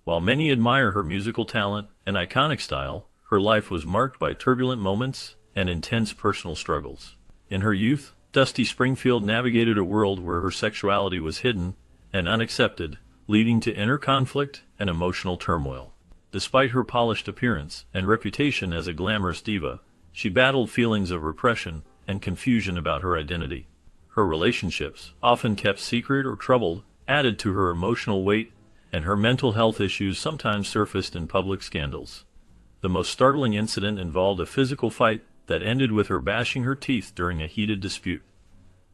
While many admire her musical talent and iconic style, her life was marked by turbulent moments and intense personal struggles. In her youth, Dusty Springfield navigated a world where her sexuality was hidden and unaccepted, leading to inner conflict and emotional turmoil. Despite her polished appearance and reputation as a glamorous diva, she battled feelings of repression and confusion about her identity. Her relationships, often kept secret or troubled, added to her emotional weight, and her mental health issues sometimes surfaced in public scandals. The most startling incident involved a physical fight that ended with her bashing her teeth during a heated dispute.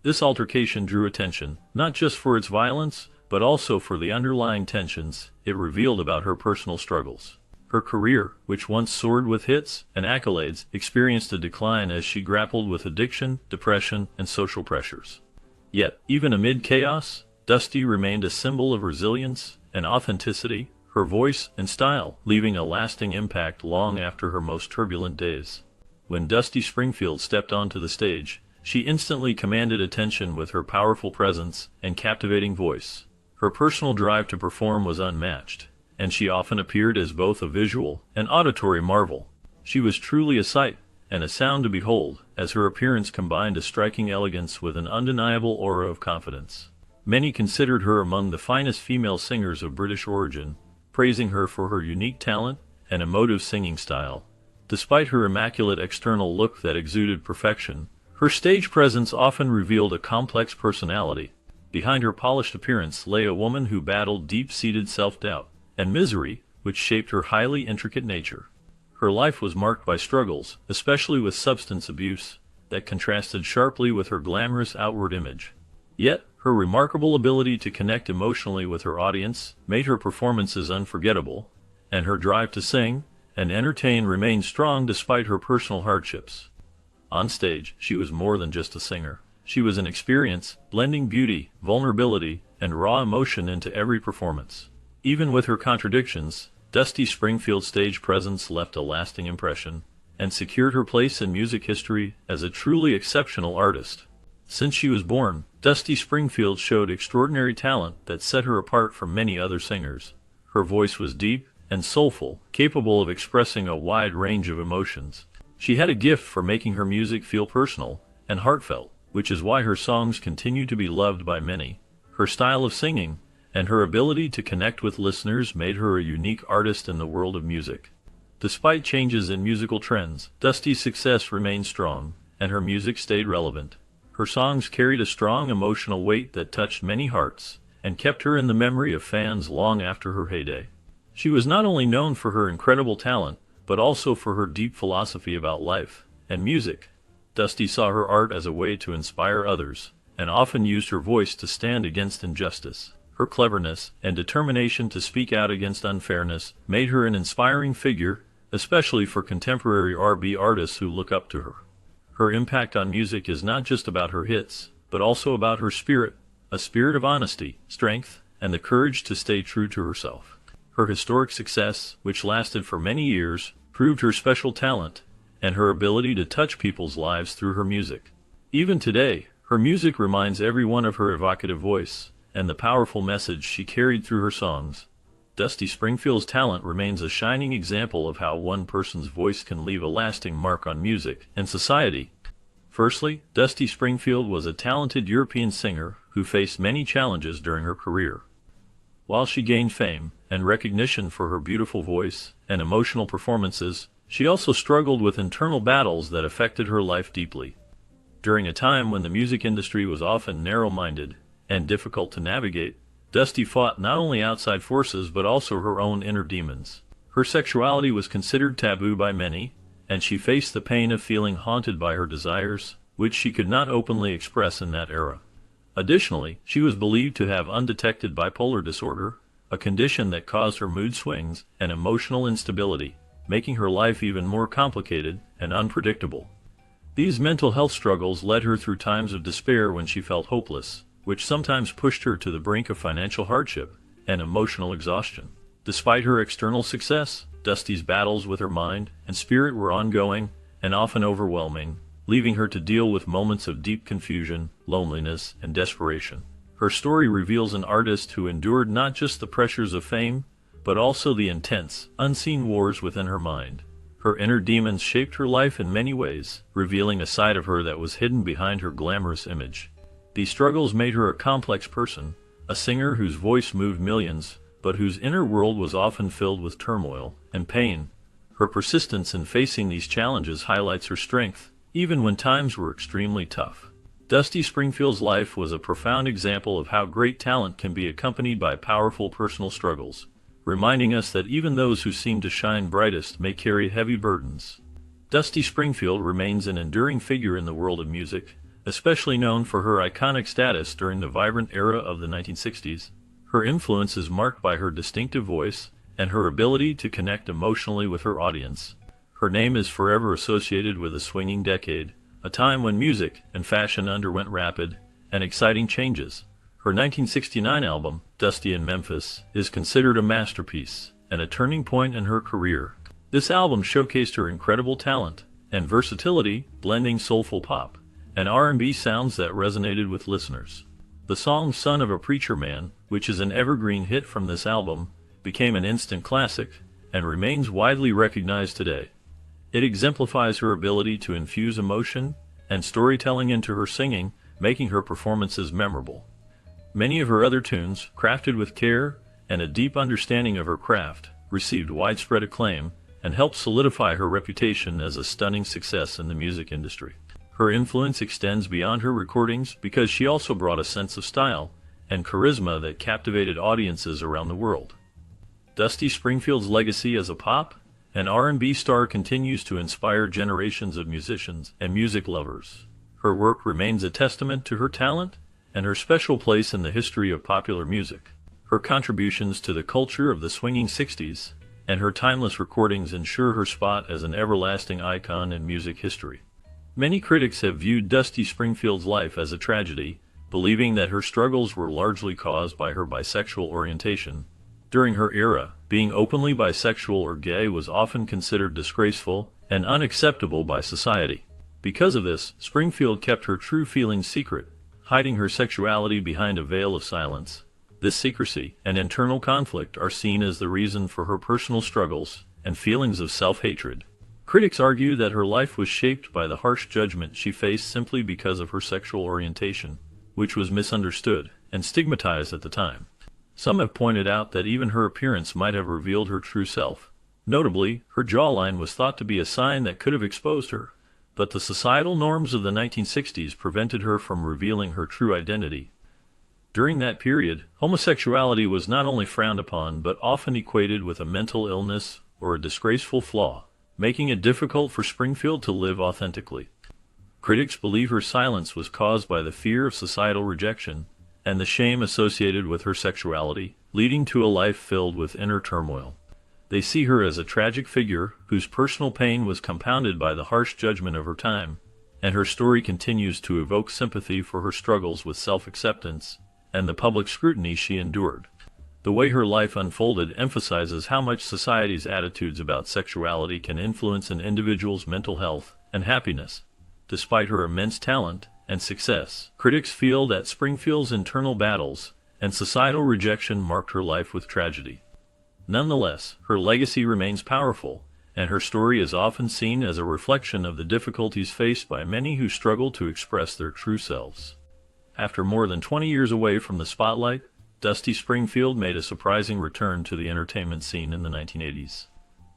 This altercation drew attention, not just for its violence, but also for the underlying tensions it revealed about her personal struggles. Her career, which once soared with hits and accolades, experienced a decline as she grappled with addiction, depression, and social pressures. Yet, even amid chaos, Dusty remained a symbol of resilience and authenticity, her voice and style leaving a lasting impact long after her most turbulent days. When Dusty Springfield stepped onto the stage, she instantly commanded attention with her powerful presence and captivating voice. Her personal drive to perform was unmatched, and she often appeared as both a visual and auditory marvel. She was truly a sight and a sound to behold, as her appearance combined a striking elegance with an undeniable aura of confidence. Many considered her among the finest female singers of British origin, praising her for her unique talent and emotive singing style. Despite her immaculate external look that exuded perfection, her stage presence often revealed a complex personality. Behind her polished appearance lay a woman who battled deep-seated self-doubt and misery, which shaped her highly intricate nature. Her life was marked by struggles, especially with substance abuse, that contrasted sharply with her glamorous outward image. Yet, her remarkable ability to connect emotionally with her audience made her performances unforgettable, and her drive to sing and entertain remained strong despite her personal hardships. On stage, she was more than just a singer. She was an experience, blending beauty, vulnerability, and raw emotion into every performance. Even with her contradictions, Dusty Springfield's stage presence left a lasting impression and secured her place in music history as a truly exceptional artist. Since she was born, Dusty Springfield showed extraordinary talent that set her apart from many other singers. Her voice was deep and soulful, capable of expressing a wide range of emotions. She had a gift for making her music feel personal and heartfelt, which is why her songs continue to be loved by many. Her style of singing and her ability to connect with listeners made her a unique artist in the world of music. Despite changes in musical trends, Dusty's success remained strong, and her music stayed relevant. Her songs carried a strong emotional weight that touched many hearts and kept her in the memory of fans long after her heyday. She was not only known for her incredible talent, but also for her deep philosophy about life and music. Dusty saw her art as a way to inspire others, and often used her voice to stand against injustice. Her cleverness and determination to speak out against unfairness made her an inspiring figure, especially for contemporary R&B artists who look up to her. Her impact on music is not just about her hits, but also about her spirit, a spirit of honesty, strength, and the courage to stay true to herself. Her historic success, which lasted for many years, proved her special talent and her ability to touch people's lives through her music. Even today, her music reminds everyone of her evocative voice and the powerful message she carried through her songs. Dusty Springfield's talent remains a shining example of how one person's voice can leave a lasting mark on music and society. Firstly, Dusty Springfield was a talented European singer who faced many challenges during her career. While she gained fame and recognition for her beautiful voice and emotional performances, she also struggled with internal battles that affected her life deeply. During a time when the music industry was often narrow-minded and difficult to navigate, Dusty fought not only outside forces but also her own inner demons. Her sexuality was considered taboo by many, and she faced the pain of feeling haunted by her desires, which she could not openly express in that era. Additionally, she was believed to have undetected bipolar disorder, a condition that caused her mood swings and emotional instability, making her life even more complicated and unpredictable. These mental health struggles led her through times of despair when she felt hopeless, which sometimes pushed her to the brink of financial hardship and emotional exhaustion. Despite her external success, Dusty's battles with her mind and spirit were ongoing and often overwhelming, leaving her to deal with moments of deep confusion, loneliness, and desperation. Her story reveals an artist who endured not just the pressures of fame, but also the intense, unseen wars within her mind. Her inner demons shaped her life in many ways, revealing a side of her that was hidden behind her glamorous image. These struggles made her a complex person, a singer whose voice moved millions, but whose inner world was often filled with turmoil and pain. Her persistence in facing these challenges highlights her strength, even when times were extremely tough. Dusty Springfield's life was a profound example of how great talent can be accompanied by powerful personal struggles, reminding us that even those who seem to shine brightest may carry heavy burdens. Dusty Springfield remains an enduring figure in the world of music, especially known for her iconic status during the vibrant era of the 1960s. Her influence is marked by her distinctive voice and her ability to connect emotionally with her audience. Her name is forever associated with a swinging decade, a time when music and fashion underwent rapid and exciting changes. Her 1969 album, Dusty in Memphis, is considered a masterpiece and a turning point in her career. This album showcased her incredible talent and versatility, blending soulful pop and R&B sounds that resonated with listeners. The song Son of a Preacher Man, which is an evergreen hit from this album, became an instant classic and remains widely recognized today. It exemplifies her ability to infuse emotion and storytelling into her singing, making her performances memorable. Many of her other tunes, crafted with care and a deep understanding of her craft, received widespread acclaim and helped solidify her reputation as a stunning success in the music industry. Her influence extends beyond her recordings because she also brought a sense of style and charisma that captivated audiences around the world. Dusty Springfield's legacy as a pop and R&B star continues to inspire generations of musicians and music lovers. Her work remains a testament to her talent and her special place in the history of popular music. Her contributions to the culture of the swinging 60s and her timeless recordings ensure her spot as an everlasting icon in music history. Many critics have viewed Dusty Springfield's life as a tragedy, believing that her struggles were largely caused by her bisexual orientation. During her era, being openly bisexual or gay was often considered disgraceful and unacceptable by society. Because of this, Springfield kept her true feelings secret, hiding her sexuality behind a veil of silence. This secrecy and internal conflict are seen as the reason for her personal struggles and feelings of self-hatred. Critics argue that her life was shaped by the harsh judgment she faced simply because of her sexual orientation, which was misunderstood and stigmatized at the time. Some have pointed out that even her appearance might have revealed her true self. Notably, her jawline was thought to be a sign that could have exposed her, but the societal norms of the 1960s prevented her from revealing her true identity. During that period, homosexuality was not only frowned upon but often equated with a mental illness or a disgraceful flaw, making it difficult for Springfield to live authentically. Critics believe her silence was caused by the fear of societal rejection and the shame associated with her sexuality, leading to a life filled with inner turmoil. They see her as a tragic figure whose personal pain was compounded by the harsh judgment of her time, and her story continues to evoke sympathy for her struggles with self-acceptance and the public scrutiny she endured. The way her life unfolded emphasizes how much society's attitudes about sexuality can influence an individual's mental health and happiness. Despite her immense talent and success, critics feel that Springfield's internal battles and societal rejection marked her life with tragedy. Nonetheless, her legacy remains powerful, and her story is often seen as a reflection of the difficulties faced by many who struggle to express their true selves. After more than 20 years away from the spotlight, Dusty Springfield made a surprising return to the entertainment scene in the 1980s.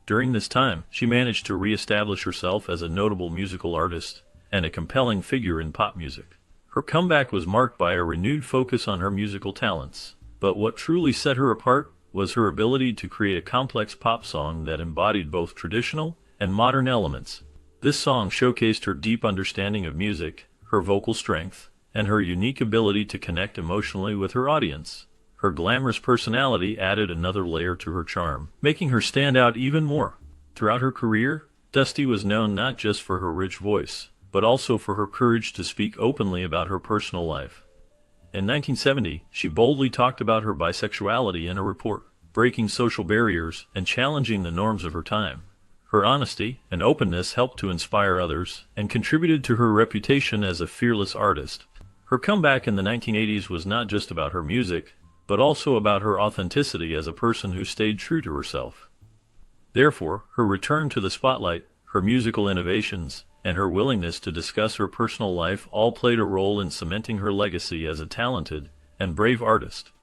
During this time, she managed to re-establish herself as a notable musical artist and a compelling figure in pop music. Her comeback was marked by a renewed focus on her musical talents, but what truly set her apart was her ability to create a complex pop song that embodied both traditional and modern elements. This song showcased her deep understanding of music, her vocal strength, and her unique ability to connect emotionally with her audience. Her glamorous personality added another layer to her charm, making her stand out even more. Throughout her career, Dusty was known not just for her rich voice, but also for her courage to speak openly about her personal life. In 1970, she boldly talked about her bisexuality in a report, breaking social barriers and challenging the norms of her time. Her honesty and openness helped to inspire others and contributed to her reputation as a fearless artist. Her comeback in the 1980s was not just about her music, but also about her authenticity as a person who stayed true to herself. Therefore, her return to the spotlight, her musical innovations, and her willingness to discuss her personal life all played a role in cementing her legacy as a talented and brave artist.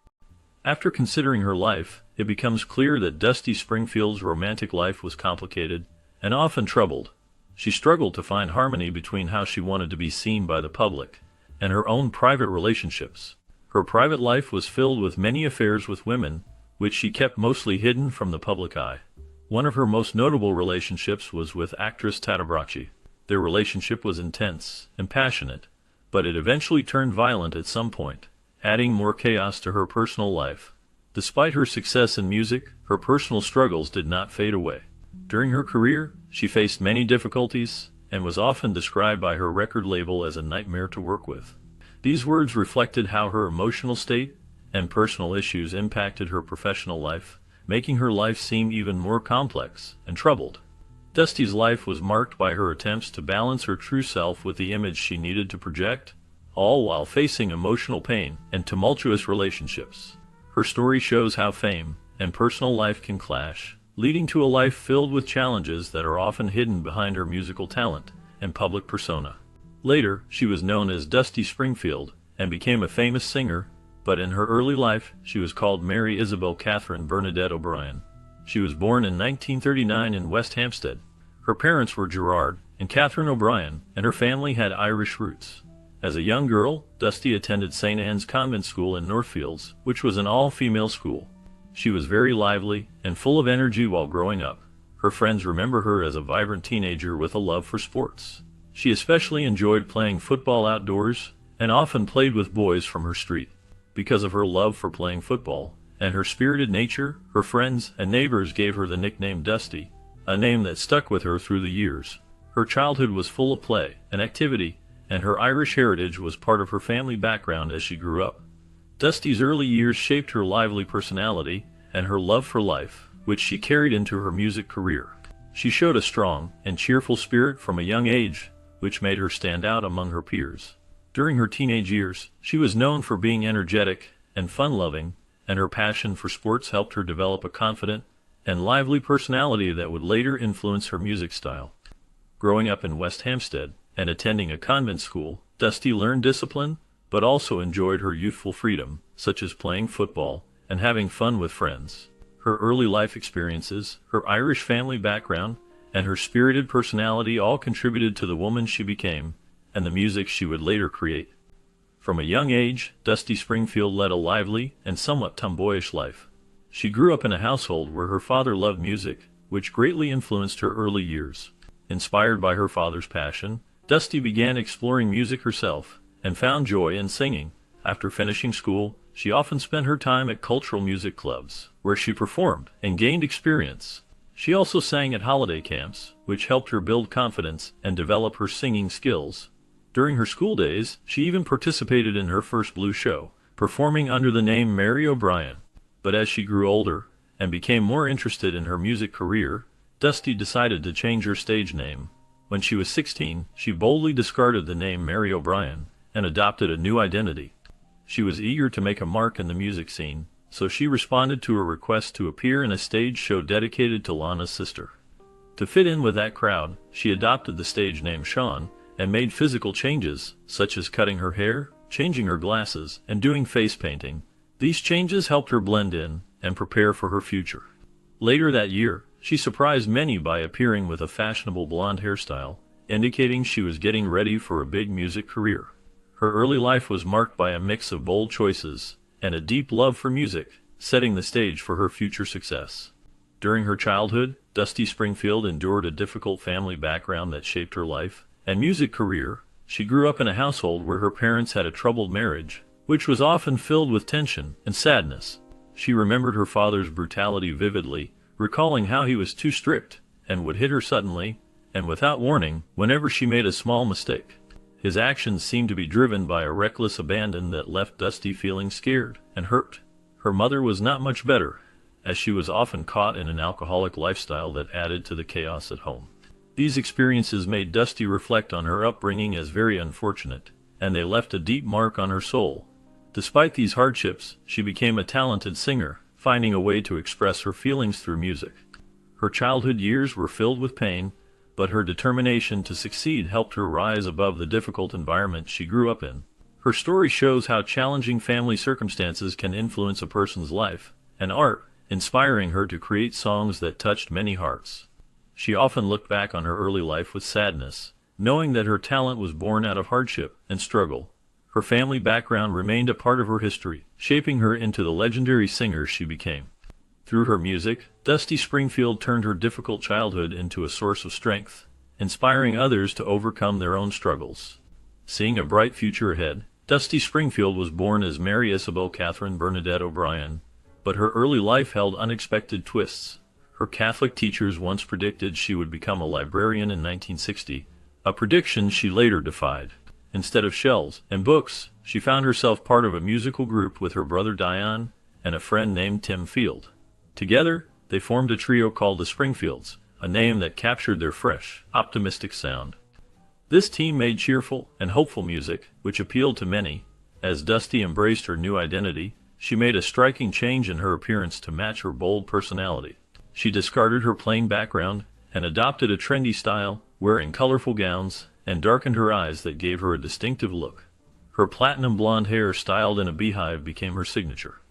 After considering her life, it becomes clear that Dusty Springfield's romantic life was complicated and often troubled. She struggled to find harmony between how she wanted to be seen by the public and her own private relationships. Her private life was filled with many affairs with women, which she kept mostly hidden from the public eye. One of her most notable relationships was with actress Tata Bracci. Their relationship was intense and passionate, but it eventually turned violent at some point, adding more chaos to her personal life. Despite her success in music, her personal struggles did not fade away. During her career, she faced many difficulties and was often described by her record label as a nightmare to work with. These words reflected how her emotional state and personal issues impacted her professional life, making her life seem even more complex and troubled. Dusty's life was marked by her attempts to balance her true self with the image she needed to project, all while facing emotional pain and tumultuous relationships. Her story shows how fame and personal life can clash, leading to a life filled with challenges that are often hidden behind her musical talent and public persona. Later, she was known as Dusty Springfield and became a famous singer, but in her early life, she was called Mary Isabel Catherine Bernadette O'Brien. She was born in 1939 in West Hampstead. Her parents were Gerard and Catherine O'Brien, and her family had Irish roots. As a young girl, Dusty attended St. Anne's Convent School in Northfields, which was an all-female school. She was very lively and full of energy while growing up. Her friends remember her as a vibrant teenager with a love for sports. She especially enjoyed playing football outdoors and often played with boys from her street. Because of her love for playing football and her spirited nature, her friends and neighbors gave her the nickname Dusty, a name that stuck with her through the years. Her childhood was full of play and activity, and her Irish heritage was part of her family background as she grew up. Dusty's early years shaped her lively personality and her love for life, which she carried into her music career. She showed a strong and cheerful spirit from a young age, which made her stand out among her peers. During her teenage years, she was known for being energetic and fun-loving, and her passion for sports helped her develop a confident and lively personality that would later influence her music style. Growing up in West Hampstead and attending a convent school, Dusty learned discipline, but also enjoyed her youthful freedom, such as playing football and having fun with friends. Her early life experiences, her Irish family background, and her spirited personality all contributed to the woman she became and the music she would later create. From a young age, Dusty Springfield led a lively and somewhat tomboyish life. She grew up in a household where her father loved music, which greatly influenced her early years. Inspired by her father's passion, Dusty began exploring music herself and found joy in singing. After finishing school, she often spent her time at cultural music clubs, where she performed and gained experience. She also sang at holiday camps, which helped her build confidence and develop her singing skills. During her school days, she even participated in her first blues show, performing under the name Mary O'Brien. But as she grew older and became more interested in her music career, Dusty decided to change her stage name. When she was 16, she boldly discarded the name Mary O'Brien and adopted a new identity. She was eager to make a mark in the music scene, so she responded to a request to appear in a stage show dedicated to Lana's sister. To fit in with that crowd, she adopted the stage name Sean and made physical changes, such as cutting her hair, changing her glasses, and doing face painting. These changes helped her blend in and prepare for her future. Later that year, she surprised many by appearing with a fashionable blonde hairstyle, indicating she was getting ready for a big music career. Her early life was marked by a mix of bold choices and a deep love for music, setting the stage for her future success. During her childhood, Dusty Springfield endured a difficult family background that shaped her life and music career. She grew up in a household where her parents had a troubled marriage, which was often filled with tension and sadness. She remembered her father's brutality vividly, recalling how he was too strict and would hit her suddenly and without warning whenever she made a small mistake. His actions seemed to be driven by a reckless abandon that left Dusty feeling scared and hurt. Her mother was not much better, as she was often caught in an alcoholic lifestyle that added to the chaos at home. These experiences made Dusty reflect on her upbringing as very unfortunate, and they left a deep mark on her soul. Despite these hardships, she became a talented singer, finding a way to express her feelings through music. Her childhood years were filled with pain, but her determination to succeed helped her rise above the difficult environment she grew up in. Her story shows how challenging family circumstances can influence a person's life, and art, inspiring her to create songs that touched many hearts. She often looked back on her early life with sadness, knowing that her talent was born out of hardship and struggle. Her family background remained a part of her history, shaping her into the legendary singer she became. Through her music, Dusty Springfield turned her difficult childhood into a source of strength, inspiring others to overcome their own struggles. Seeing a bright future ahead, Dusty Springfield was born as Mary Isabel Catherine Bernadette O'Brien, but her early life held unexpected twists. Her Catholic teachers once predicted she would become a librarian in 1960, a prediction she later defied. Instead of shelves and books, she found herself part of a musical group with her brother Dion and a friend named Tim Field. Together, they formed a trio called the Springfields, a name that captured their fresh, optimistic sound. This team made cheerful and hopeful music, which appealed to many. As Dusty embraced her new identity, she made a striking change in her appearance to match her bold personality. She discarded her plain background and adopted a trendy style, wearing colorful gowns, and darkened her eyes that gave her a distinctive look. Her platinum blonde hair styled in a beehive became her signature.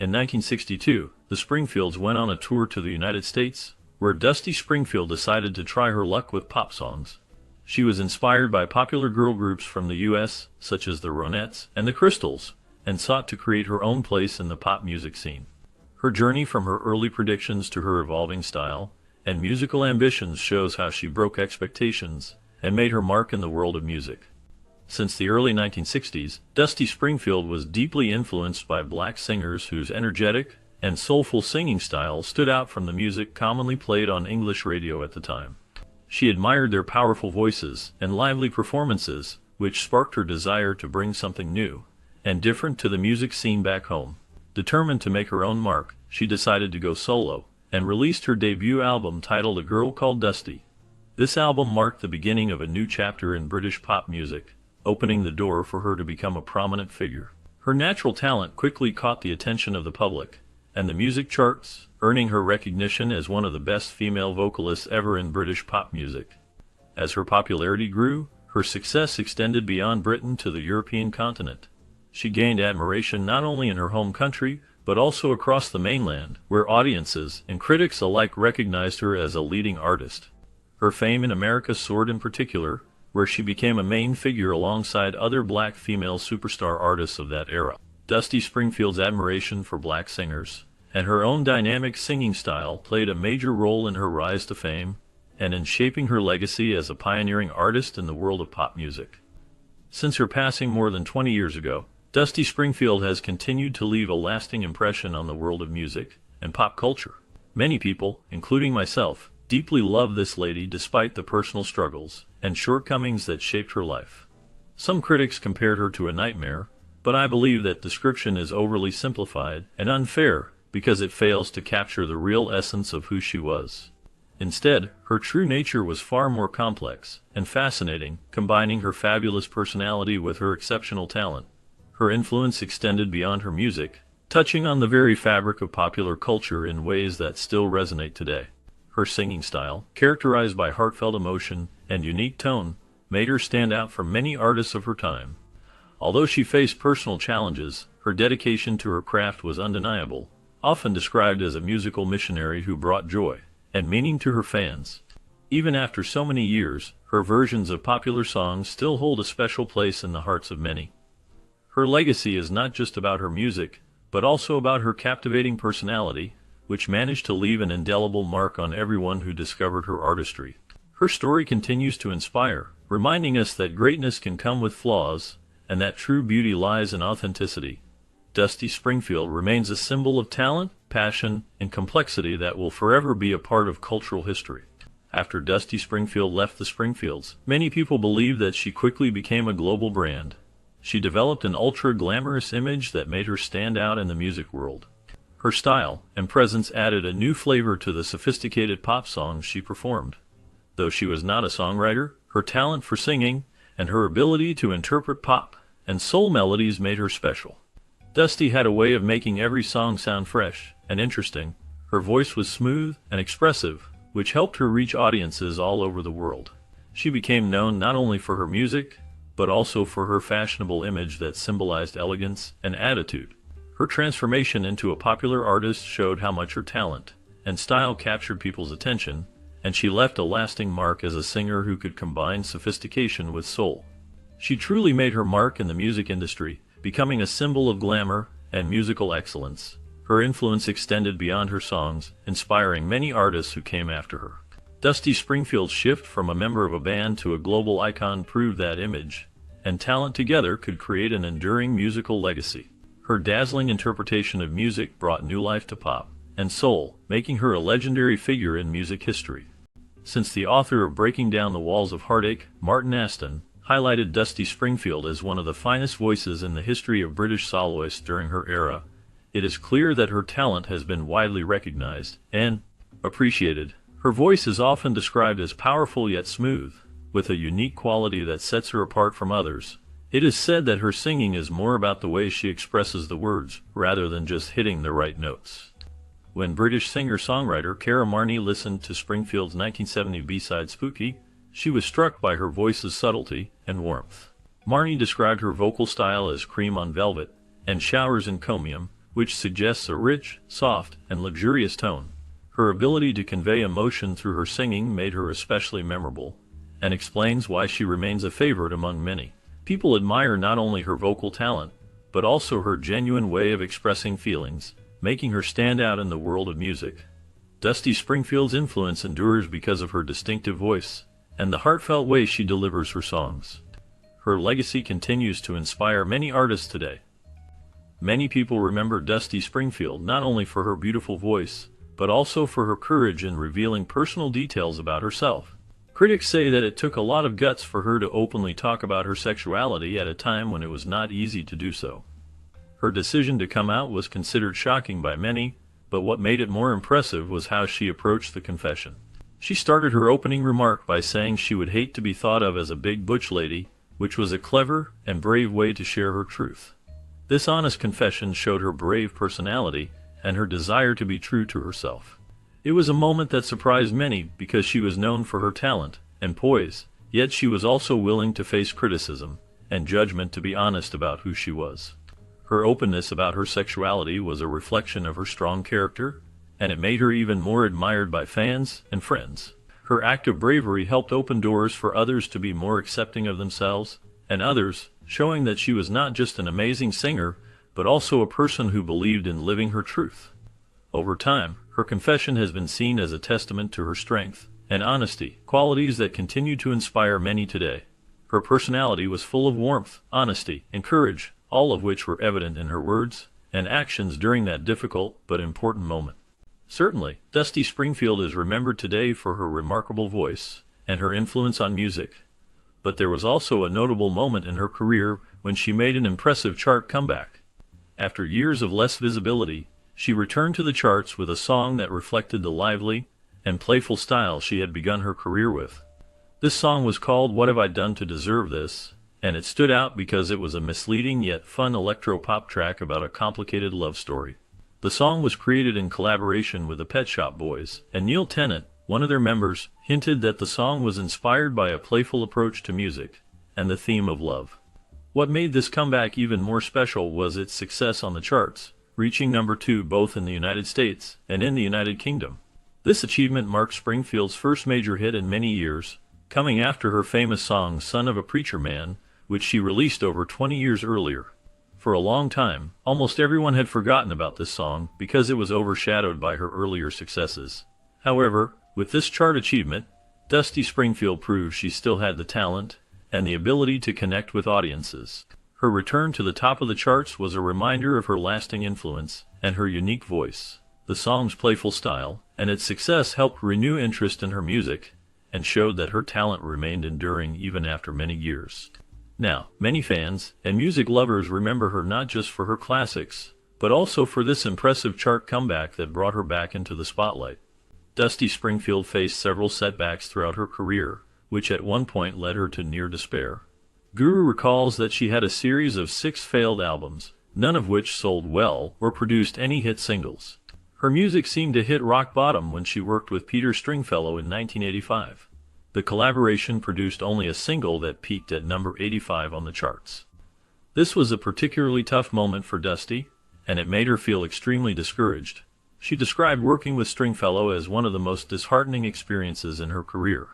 In 1962, the Springfields went on a tour to the United States, where Dusty Springfield decided to try her luck with pop songs. She was inspired by popular girl groups from the U.S., such as the Ronettes and the Crystals, and sought to create her own place in the pop music scene. Her journey from her early predictions to her evolving style and musical ambitions shows how she broke expectations and made her mark in the world of music. Since the early 1960s, Dusty Springfield was deeply influenced by black singers whose energetic and soulful singing style stood out from the music commonly played on English radio at the time. She admired their powerful voices and lively performances, which sparked her desire to bring something new and different to the music scene back home. Determined to make her own mark, she decided to go solo and released her debut album titled A Girl Called Dusty. This album marked the beginning of a new chapter in British pop music, opening the door for her to become a prominent figure. Her natural talent quickly caught the attention of the public and the music charts, earning her recognition as one of the best female vocalists ever in British pop music. As her popularity grew, her success extended beyond Britain to the European continent. She gained admiration not only in her home country, but also across the mainland, where audiences and critics alike recognized her as a leading artist. Her fame in America soared in particular, where she became a main figure alongside other black female superstar artists of that era. Dusty Springfield's admiration for black singers and her own dynamic singing style played a major role in her rise to fame and in shaping her legacy as a pioneering artist in the world of pop music. Since her passing more than 20 years ago, Dusty Springfield has continued to leave a lasting impression on the world of music and pop culture. Many people, including myself, deeply love this lady despite the personal struggles and shortcomings that shaped her life. Some critics compared her to a nightmare, but I believe that description is overly simplified and unfair because it fails to capture the real essence of who she was. Instead, her true nature was far more complex and fascinating, combining her fabulous personality with her exceptional talent. Her influence extended beyond her music, touching on the very fabric of popular culture in ways that still resonate today. Her singing style, characterized by heartfelt emotion and unique tone, made her stand out from many artists of her time. Although she faced personal challenges, her dedication to her craft was undeniable, often described as a musical missionary who brought joy and meaning to her fans. Even after so many years, her versions of popular songs still hold a special place in the hearts of many. Her legacy is not just about her music, but also about her captivating personality, which managed to leave an indelible mark on everyone who discovered her artistry. Her story continues to inspire, reminding us that greatness can come with flaws, and that true beauty lies in authenticity. Dusty Springfield remains a symbol of talent, passion, and complexity that will forever be a part of cultural history. After Dusty Springfield left the Springfields, many people believe that she quickly became a global brand. She developed an ultra-glamorous image that made her stand out in the music world. Her style and presence added a new flavor to the sophisticated pop songs she performed. Though she was not a songwriter, her talent for singing and her ability to interpret pop and soul melodies made her special. Dusty had a way of making every song sound fresh and interesting. Her voice was smooth and expressive, which helped her reach audiences all over the world. She became known not only for her music, but also for her fashionable image that symbolized elegance and attitude. Her transformation into a popular artist showed how much her talent and style captured people's attention, and she left a lasting mark as a singer who could combine sophistication with soul. She truly made her mark in the music industry, becoming a symbol of glamour and musical excellence. Her influence extended beyond her songs, inspiring many artists who came after her. Dusty Springfield's shift from a member of a band to a global icon proved that image and talent together could create an enduring musical legacy. Her dazzling interpretation of music brought new life to pop and soul, making her a legendary figure in music history. Since the author of Breaking Down the Walls of Heartache, Martin Aston, highlighted Dusty Springfield as one of the finest voices in the history of British soloists during her era, it is clear that her talent has been widely recognized and appreciated. Her voice is often described as powerful yet smooth, with a unique quality that sets her apart from others. It is said that her singing is more about the way she expresses the words, rather than just hitting the right notes. When British singer-songwriter Cara Marnie listened to Springfield's 1970 B-side Spooky, she was struck by her voice's subtlety and warmth. Marnie described her vocal style as cream on velvet and showers in comium, which suggests a rich, soft, and luxurious tone. Her ability to convey emotion through her singing made her especially memorable, and explains why she remains a favorite among many. People admire not only her vocal talent, but also her genuine way of expressing feelings, making her stand out in the world of music. Dusty Springfield's influence endures because of her distinctive voice and the heartfelt way she delivers her songs. Her legacy continues to inspire many artists today. Many people remember Dusty Springfield not only for her beautiful voice, but also for her courage in revealing personal details about herself. Critics say that it took a lot of guts for her to openly talk about her sexuality at a time when it was not easy to do so. Her decision to come out was considered shocking by many, but what made it more impressive was how she approached the confession. She started her opening remark by saying she would hate to be thought of as a big butch lady, which was a clever and brave way to share her truth. This honest confession showed her brave personality and her desire to be true to herself. It was a moment that surprised many because she was known for her talent and poise, yet she was also willing to face criticism and judgment to be honest about who she was. Her openness about her sexuality was a reflection of her strong character, and it made her even more admired by fans and friends. Her act of bravery helped open doors for others to be more accepting of themselves and others, showing that she was not just an amazing singer, but also a person who believed in living her truth. Over time, her confession has been seen as a testament to her strength and honesty, qualities that continue to inspire many today. Her personality was full of warmth, honesty, and courage, all of which were evident in her words and actions during that difficult but important moment. Certainly, Dusty Springfield is remembered today for her remarkable voice and her influence on music. But there was also a notable moment in her career when she made an impressive chart comeback. After years of less visibility, she returned to the charts with a song that reflected the lively and playful style she had begun her career with. This song was called What Have I Done to Deserve This, and it stood out because it was a misleading yet fun electro-pop track about a complicated love story. The song was created in collaboration with the Pet Shop Boys, and Neil Tennant, one of their members, hinted that the song was inspired by a playful approach to music and the theme of love. What made this comeback even more special was its success on the charts, reaching number 2 both in the United States and in the United Kingdom. This achievement marked Springfield's first major hit in many years, coming after her famous song Son of a Preacher Man, which she released over 20 years earlier. For a long time, almost everyone had forgotten about this song because it was overshadowed by her earlier successes. However, with this chart achievement, Dusty Springfield proved she still had the talent and the ability to connect with audiences. Her return to the top of the charts was a reminder of her lasting influence and her unique voice. The song's playful style and its success helped renew interest in her music and showed that her talent remained enduring even after many years. Now, many fans and music lovers remember her not just for her classics, but also for this impressive chart comeback that brought her back into the spotlight. Dusty Springfield faced several setbacks throughout her career, which at one point led her to near despair. Guru recalls that she had a series of 6 failed albums, none of which sold well or produced any hit singles. Her music seemed to hit rock bottom when she worked with Peter Stringfellow in 1985. The collaboration produced only a single that peaked at number 85 on the charts. This was a particularly tough moment for Dusty, and it made her feel extremely discouraged. She described working with Stringfellow as one of the most disheartening experiences in her career.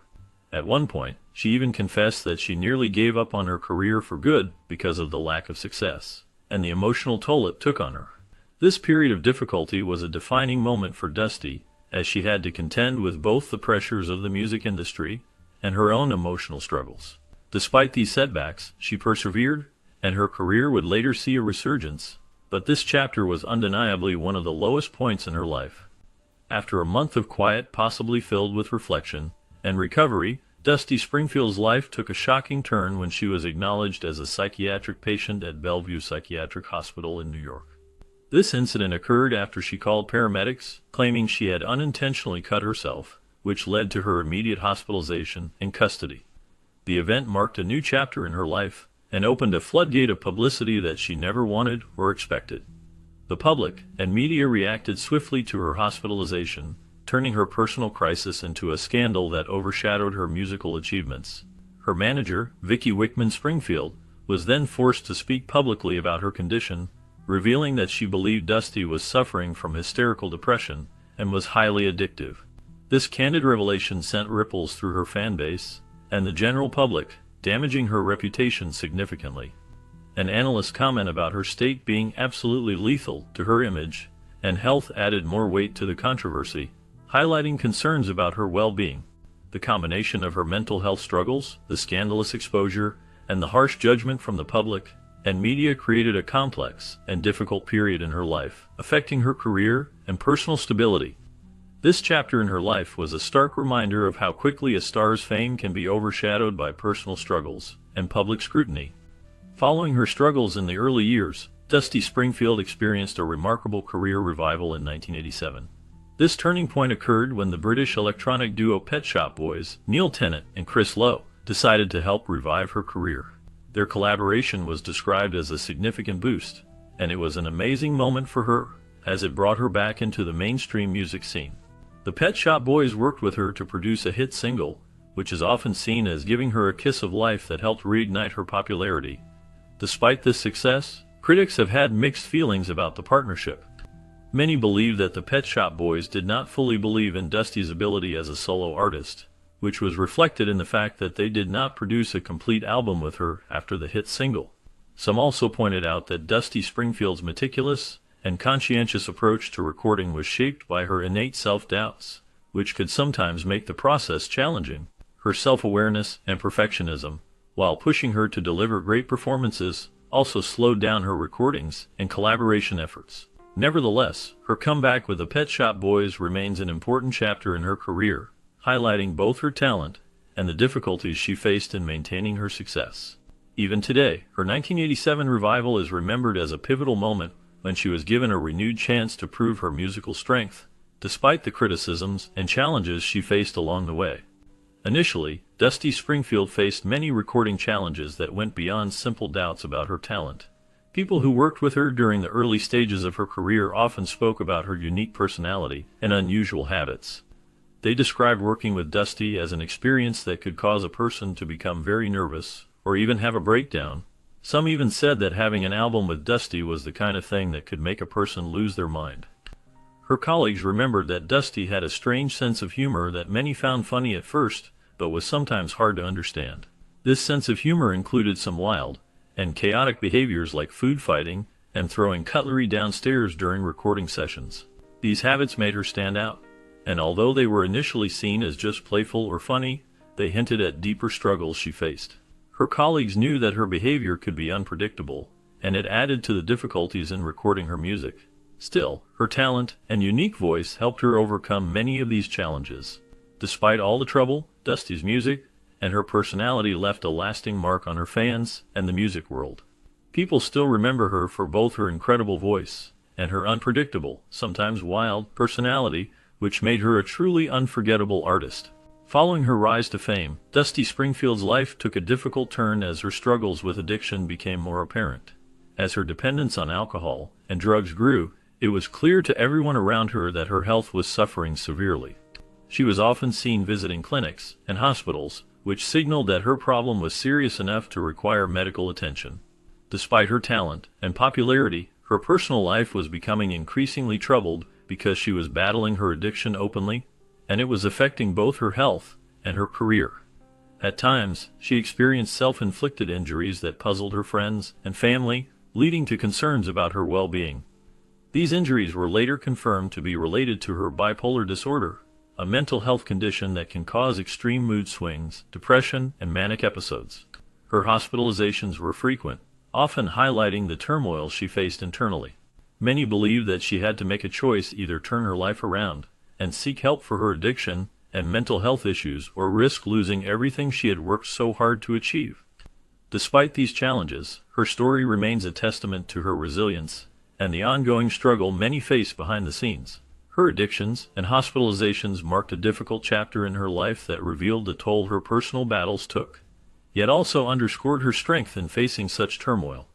At one point, she even confessed that she nearly gave up on her career for good because of the lack of success, and the emotional toll it took on her. This period of difficulty was a defining moment for Dusty, as she had to contend with both the pressures of the music industry and her own emotional struggles. Despite these setbacks, she persevered, and her career would later see a resurgence, but this chapter was undeniably one of the lowest points in her life. After a month of quiet, possibly filled with reflection and recovery, Dusty Springfield's life took a shocking turn when she was acknowledged as a psychiatric patient at Bellevue Psychiatric Hospital in New York. This incident occurred after she called paramedics, claiming she had unintentionally cut herself, which led to her immediate hospitalization and custody. The event marked a new chapter in her life and opened a floodgate of publicity that she never wanted or expected. The public and media reacted swiftly to her hospitalization, turning her personal crisis into a scandal that overshadowed her musical achievements. Her manager, Vicki Wickman Springfield, was then forced to speak publicly about her condition, revealing that she believed Dusty was suffering from hysterical depression and was highly addictive. This candid revelation sent ripples through her fan base and the general public, damaging her reputation significantly. An analyst's comment about her state being absolutely lethal to her image and health added more weight to the controversy, highlighting concerns about her well-being. The combination of her mental health struggles, the scandalous exposure, and the harsh judgment from the public and media created a complex and difficult period in her life, affecting her career and personal stability. This chapter in her life was a stark reminder of how quickly a star's fame can be overshadowed by personal struggles and public scrutiny. Following her struggles in the early years, Dusty Springfield experienced a remarkable career revival in 1987. This turning point occurred when the British electronic duo Pet Shop Boys, Neil Tennant and Chris Lowe, decided to help revive her career. Their collaboration was described as a significant boost, and it was an amazing moment for her, as it brought her back into the mainstream music scene. The Pet Shop Boys worked with her to produce a hit single, which is often seen as giving her a kiss of life that helped reignite her popularity. Despite this success, critics have had mixed feelings about the partnership. Many believe that the Pet Shop Boys did not fully believe in Dusty's ability as a solo artist, which was reflected in the fact that they did not produce a complete album with her after the hit single. Some also pointed out that Dusty Springfield's meticulous and conscientious approach to recording was shaped by her innate self-doubts, which could sometimes make the process challenging. Her self-awareness and perfectionism, while pushing her to deliver great performances, also slowed down her recordings and collaboration efforts. Nevertheless, her comeback with the Pet Shop Boys remains an important chapter in her career, highlighting both her talent and the difficulties she faced in maintaining her success. Even today, her 1987 revival is remembered as a pivotal moment when she was given a renewed chance to prove her musical strength, despite the criticisms and challenges she faced along the way. Initially, Dusty Springfield faced many recording challenges that went beyond simple doubts about her talent. People who worked with her during the early stages of her career often spoke about her unique personality and unusual habits. They described working with Dusty as an experience that could cause a person to become very nervous or even have a breakdown. Some even said that having an album with Dusty was the kind of thing that could make a person lose their mind. Her colleagues remembered that Dusty had a strange sense of humor that many found funny at first, but was sometimes hard to understand. This sense of humor included some wild and chaotic behaviors like food fighting and throwing cutlery downstairs during recording sessions. These habits made her stand out, and although they were initially seen as just playful or funny, they hinted at deeper struggles she faced. Her colleagues knew that her behavior could be unpredictable, and it added to the difficulties in recording her music. Still, her talent and unique voice helped her overcome many of these challenges. Despite all the trouble, Dusty's music and her personality left a lasting mark on her fans and the music world. People still remember her for both her incredible voice and her unpredictable, sometimes wild, personality, which made her a truly unforgettable artist. Following her rise to fame, Dusty Springfield's life took a difficult turn as her struggles with addiction became more apparent. As her dependence on alcohol and drugs grew, it was clear to everyone around her that her health was suffering severely. She was often seen visiting clinics and hospitals, which signaled that her problem was serious enough to require medical attention. Despite her talent and popularity, her personal life was becoming increasingly troubled because she was battling her addiction openly, and it was affecting both her health and her career. At times, she experienced self-inflicted injuries that puzzled her friends and family, leading to concerns about her well-being. These injuries were later confirmed to be related to her bipolar disorder, a mental health condition that can cause extreme mood swings, depression, and manic episodes. Her hospitalizations were frequent, often highlighting the turmoil she faced internally. Many believed that she had to make a choice: either turn her life around and seek help for her addiction and mental health issues, or risk losing everything she had worked so hard to achieve. Despite these challenges, her story remains a testament to her resilience and the ongoing struggle many face behind the scenes. Her addictions and hospitalizations marked a difficult chapter in her life that revealed the toll her personal battles took, yet also underscored her strength in facing such turmoil.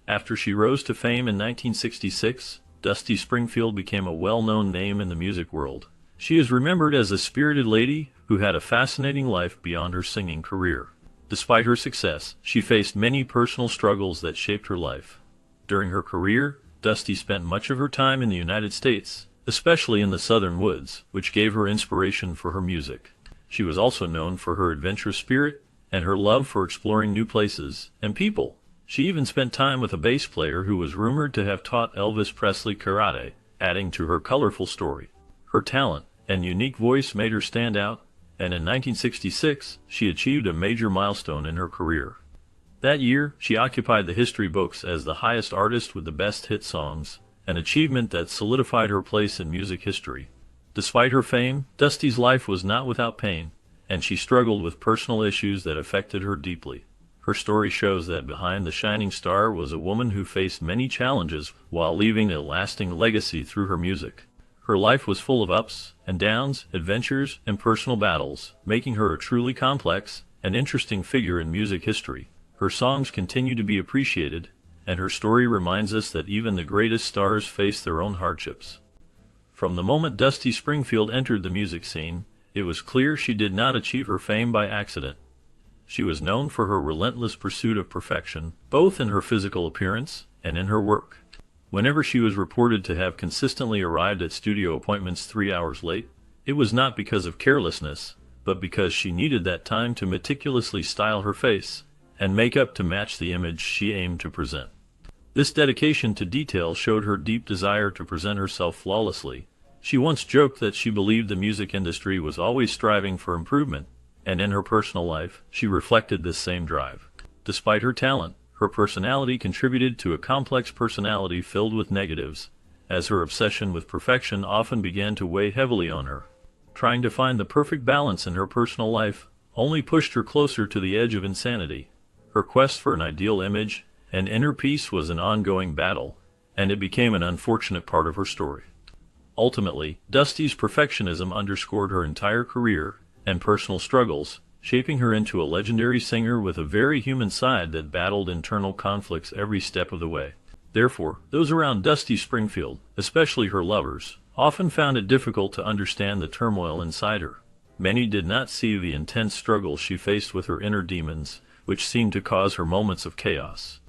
After she rose to fame in 1966, Dusty Springfield became a well-known name in the music world. She is remembered as a spirited lady who had a fascinating life beyond her singing career. Despite her success, she faced many personal struggles that shaped her life. During her career, Dusty spent much of her time in the United States, especially in the southern woods, which gave her inspiration for her music. She was also known for her adventurous spirit and her love for exploring new places and people. She even spent time with a bass player who was rumored to have taught Elvis Presley karate, adding to her colorful story. Her talent and unique voice made her stand out, and in 1966, she achieved a major milestone in her career. That year, she occupied the history books as the highest artist with the best hit songs, an achievement that solidified her place in music history. Despite her fame, Dusty's life was not without pain, and she struggled with personal issues that affected her deeply. Her story shows that behind the shining star was a woman who faced many challenges while leaving a lasting legacy through her music. Her life was full of ups and downs, adventures, and personal battles, making her a truly complex and interesting figure in music history. Her songs continue to be appreciated, and her story reminds us that even the greatest stars face their own hardships. From the moment Dusty Springfield entered the music scene, it was clear she did not achieve her fame by accident. She was known for her relentless pursuit of perfection, both in her physical appearance and in her work. Whenever she was reported to have consistently arrived at studio appointments 3 hours late, it was not because of carelessness, but because she needed that time to meticulously style her face and makeup to match the image she aimed to present. This dedication to detail showed her deep desire to present herself flawlessly. She once joked that she believed the music industry was always striving for improvement, and in her personal life, she reflected this same drive. Despite her talent, her personality contributed to a complex personality filled with negatives, as her obsession with perfection often began to weigh heavily on her. Trying to find the perfect balance in her personal life only pushed her closer to the edge of insanity. Her quest for an ideal image and inner peace was an ongoing battle, and it became an unfortunate part of her story. Ultimately, Dusty's perfectionism underscored her entire career and personal struggles, shaping her into a legendary singer with a very human side that battled internal conflicts every step of the way. Therefore, those around Dusty Springfield, especially her lovers, often found it difficult to understand the turmoil inside her. Many did not see the intense struggle she faced with her inner demons, which seemed to cause her moments of chaos.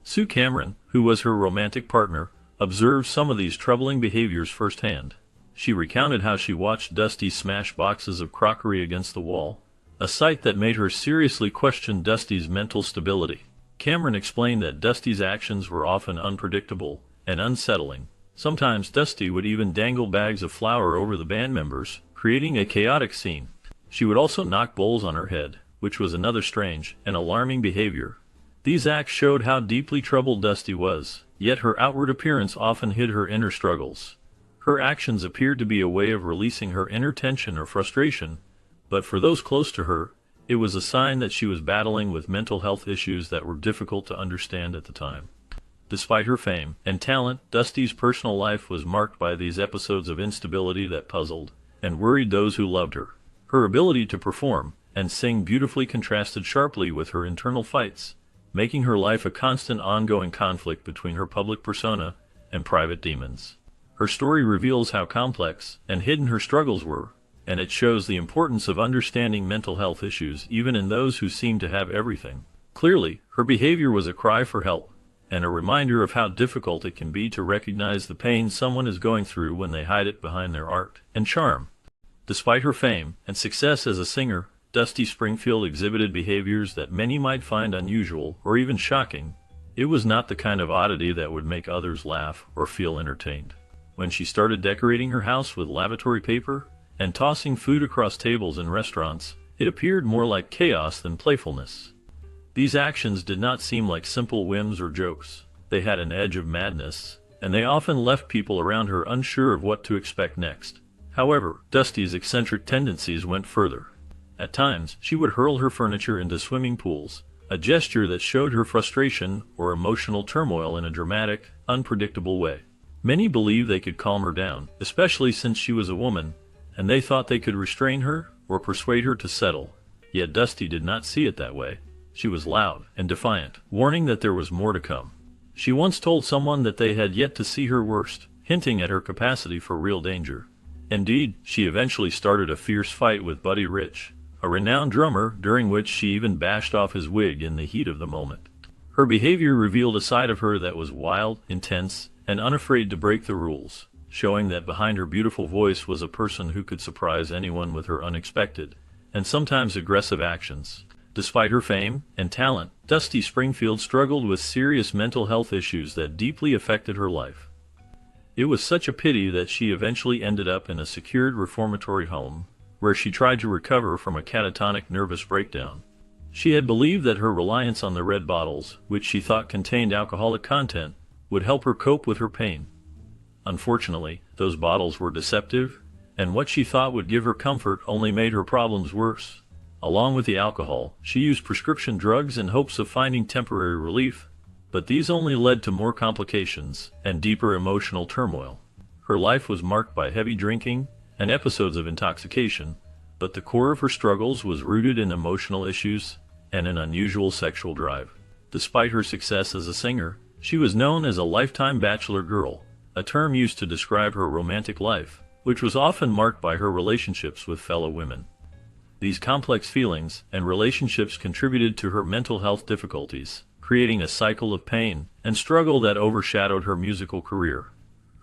Sue Cameron, who was her romantic partner, observed some of these troubling behaviors firsthand. She recounted how she watched Dusty smash boxes of crockery against the wall, a sight that made her seriously question Dusty's mental stability. Cameron explained that Dusty's actions were often unpredictable and unsettling. Sometimes Dusty would even dangle bags of flour over the band members, creating a chaotic scene. She would also knock bowls on her head, which was another strange and alarming behavior. These acts showed how deeply troubled Dusty was, yet her outward appearance often hid her inner struggles. Her actions appeared to be a way of releasing her inner tension or frustration, but for those close to her, it was a sign that she was battling with mental health issues that were difficult to understand at the time. Despite her fame and talent, Dusty's personal life was marked by these episodes of instability that puzzled and worried those who loved her. Her ability to perform and sing beautifully contrasted sharply with her internal fights, making her life a constant ongoing conflict between her public persona and private demons. Her story reveals how complex and hidden her struggles were, and it shows the importance of understanding mental health issues even in those who seem to have everything. Clearly, her behavior was a cry for help, and a reminder of how difficult it can be to recognize the pain someone is going through when they hide it behind their art and charm. Despite her fame and success as a singer, Dusty Springfield exhibited behaviors that many might find unusual or even shocking. It was not the kind of oddity that would make others laugh or feel entertained. When she started decorating her house with lavatory paper and tossing food across tables in restaurants, it appeared more like chaos than playfulness. These actions did not seem like simple whims or jokes. They had an edge of madness, and they often left people around her unsure of what to expect next. However, Dusty's eccentric tendencies went further. At times, she would hurl her furniture into swimming pools, a gesture that showed her frustration or emotional turmoil in a dramatic, unpredictable way. Many believed they could calm her down, especially since she was a woman, and they thought they could restrain her or persuade her to settle. Yet Dusty did not see it that way. She was loud and defiant, warning that there was more to come. She once told someone that they had yet to see her worst, hinting at her capacity for real danger. Indeed, she eventually started a fierce fight with Buddy Rich, a renowned drummer, during which she even bashed off his wig in the heat of the moment. Her behavior revealed a side of her that was wild, intense, and unafraid to break the rules, showing that behind her beautiful voice was a person who could surprise anyone with her unexpected, and sometimes aggressive actions. Despite her fame and talent, Dusty Springfield struggled with serious mental health issues that deeply affected her life. It was such a pity that she eventually ended up in a secured reformatory home, where she tried to recover from a catatonic nervous breakdown. She had believed that her reliance on the red bottles, which she thought contained alcoholic content, would help her cope with her pain. Unfortunately, those bottles were deceptive, and what she thought would give her comfort only made her problems worse. Along with the alcohol, she used prescription drugs in hopes of finding temporary relief, but these only led to more complications and deeper emotional turmoil. Her life was marked by heavy drinking and episodes of intoxication, but the core of her struggles was rooted in emotional issues and an unusual sexual drive. Despite her success as a singer, she was known as a lifetime bachelor girl, a term used to describe her romantic life, which was often marked by her relationships with fellow women. These complex feelings and relationships contributed to her mental health difficulties, creating a cycle of pain and struggle that overshadowed her musical career.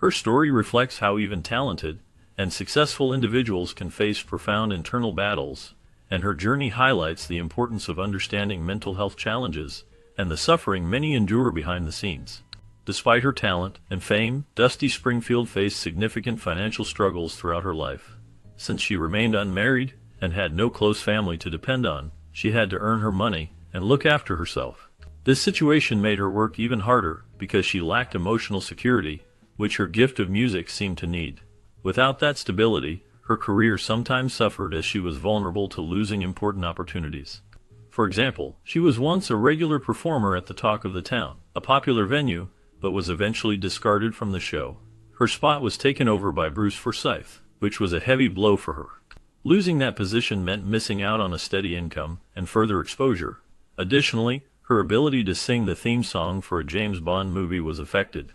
Her story reflects how even talented and successful individuals can face profound internal battles, and her journey highlights the importance of understanding mental health challenges and the suffering many endure behind the scenes. Despite her talent and fame, Dusty Springfield faced significant financial struggles throughout her life. Since she remained unmarried and had no close family to depend on, she had to earn her money and look after herself. This situation made her work even harder because she lacked emotional security, which her gift of music seemed to need. Without that stability, her career sometimes suffered as she was vulnerable to losing important opportunities. For example, she was once a regular performer at the Talk of the Town, a popular venue, but was eventually discarded from the show. Her spot was taken over by Bruce Forsyth, which was a heavy blow for her. Losing that position meant missing out on a steady income and further exposure. Additionally, her ability to sing the theme song for a James Bond movie was affected.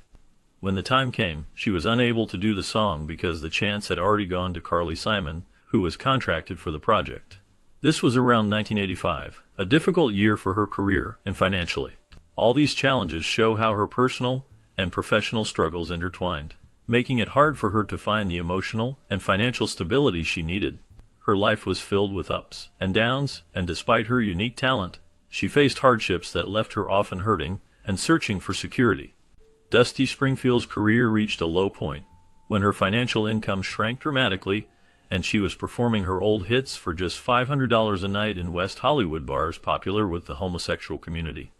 When the time came, she was unable to do the song because the chance had already gone to Carly Simon, who was contracted for the project. This was around 1985, a difficult year for her career and financially. All these challenges show how her personal and professional struggles intertwined, making it hard for her to find the emotional and financial stability she needed. Her life was filled with ups and downs, and despite her unique talent, she faced hardships that left her often hurting and searching for security. Dusty Springfield's career reached a low point when her financial income shrank dramatically, and she was performing her old hits for just $500 a night in West Hollywood bars popular with the homosexual community.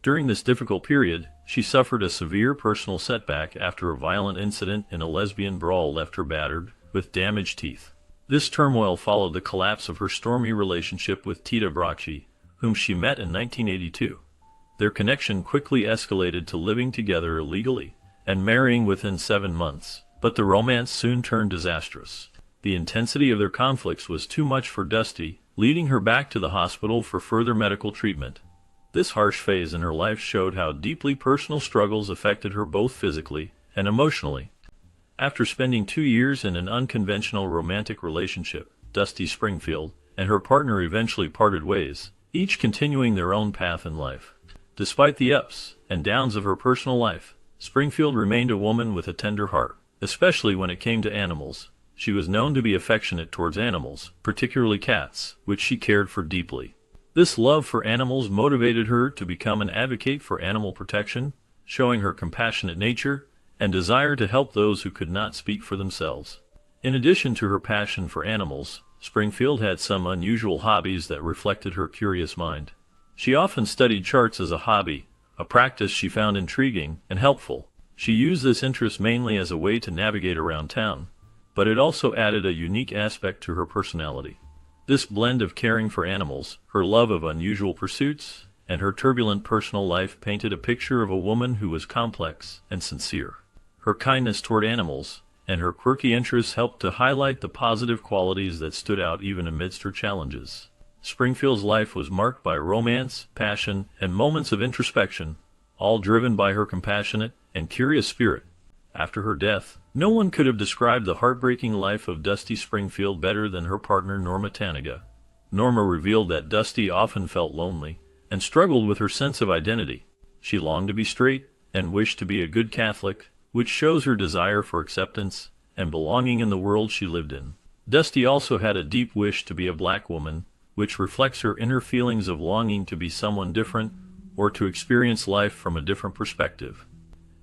During this difficult period, she suffered a severe personal setback after a violent incident in a lesbian brawl left her battered, with damaged teeth. This turmoil followed the collapse of her stormy relationship with Tita Bracci, whom she met in 1982. Their connection quickly escalated to living together illegally and marrying within 7 months, but the romance soon turned disastrous. The intensity of their conflicts was too much for Dusty, leading her back to the hospital for further medical treatment. This harsh phase in her life showed how deeply personal struggles affected her both physically and emotionally. After spending 2 years in an unconventional romantic relationship, Dusty Springfield and her partner eventually parted ways, each continuing their own path in life. Despite the ups and downs of her personal life, Springfield remained a woman with a tender heart, especially when it came to animals. She was known to be affectionate towards animals, particularly cats, which she cared for deeply. This love for animals motivated her to become an advocate for animal protection, showing her compassionate nature and desire to help those who could not speak for themselves. In addition to her passion for animals, Springfield had some unusual hobbies that reflected her curious mind. She often studied charts as a hobby, a practice she found intriguing and helpful. She used this interest mainly as a way to navigate around town, but it also added a unique aspect to her personality. This blend of caring for animals, her love of unusual pursuits, and her turbulent personal life painted a picture of a woman who was complex and sincere. Her kindness toward animals and her quirky interests helped to highlight the positive qualities that stood out even amidst her challenges. Springfield's life was marked by romance, passion, and moments of introspection, all driven by her compassionate and curious spirit. After her death, no one could have described the heartbreaking life of Dusty Springfield better than her partner Norma Tanaga. Norma revealed that Dusty often felt lonely and struggled with her sense of identity. She longed to be straight and wished to be a good Catholic, which shows her desire for acceptance and belonging in the world she lived in. Dusty also had a deep wish to be a black woman, which reflects her inner feelings of longing to be someone different or to experience life from a different perspective.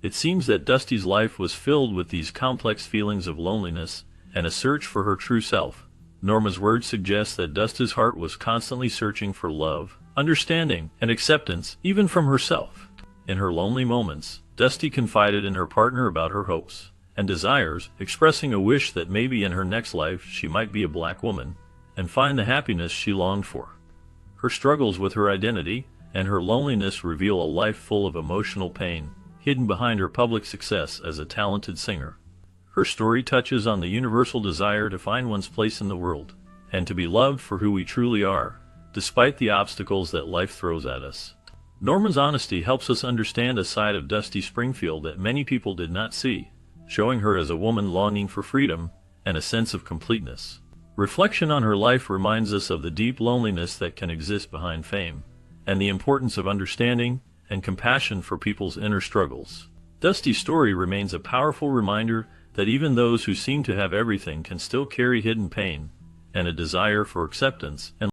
It seems that Dusty's life was filled with these complex feelings of loneliness and a search for her true self. Norma's words suggest that Dusty's heart was constantly searching for love, understanding, and acceptance, even from herself. In her lonely moments, Dusty confided in her partner about her hopes and desires, expressing a wish that maybe in her next life she might be a black woman and find the happiness she longed for. Her struggles with her identity and her loneliness reveal a life full of emotional pain, hidden behind her public success as a talented singer. Her story touches on the universal desire to find one's place in the world and to be loved for who we truly are, despite the obstacles that life throws at us. Norma's honesty helps us understand a side of Dusty Springfield that many people did not see, showing her as a woman longing for freedom and a sense of completeness. Reflection on her life reminds us of the deep loneliness that can exist behind fame, and the importance of understanding and compassion for people's inner struggles. Dusty's story remains a powerful reminder that even those who seem to have everything can still carry hidden pain and a desire for acceptance and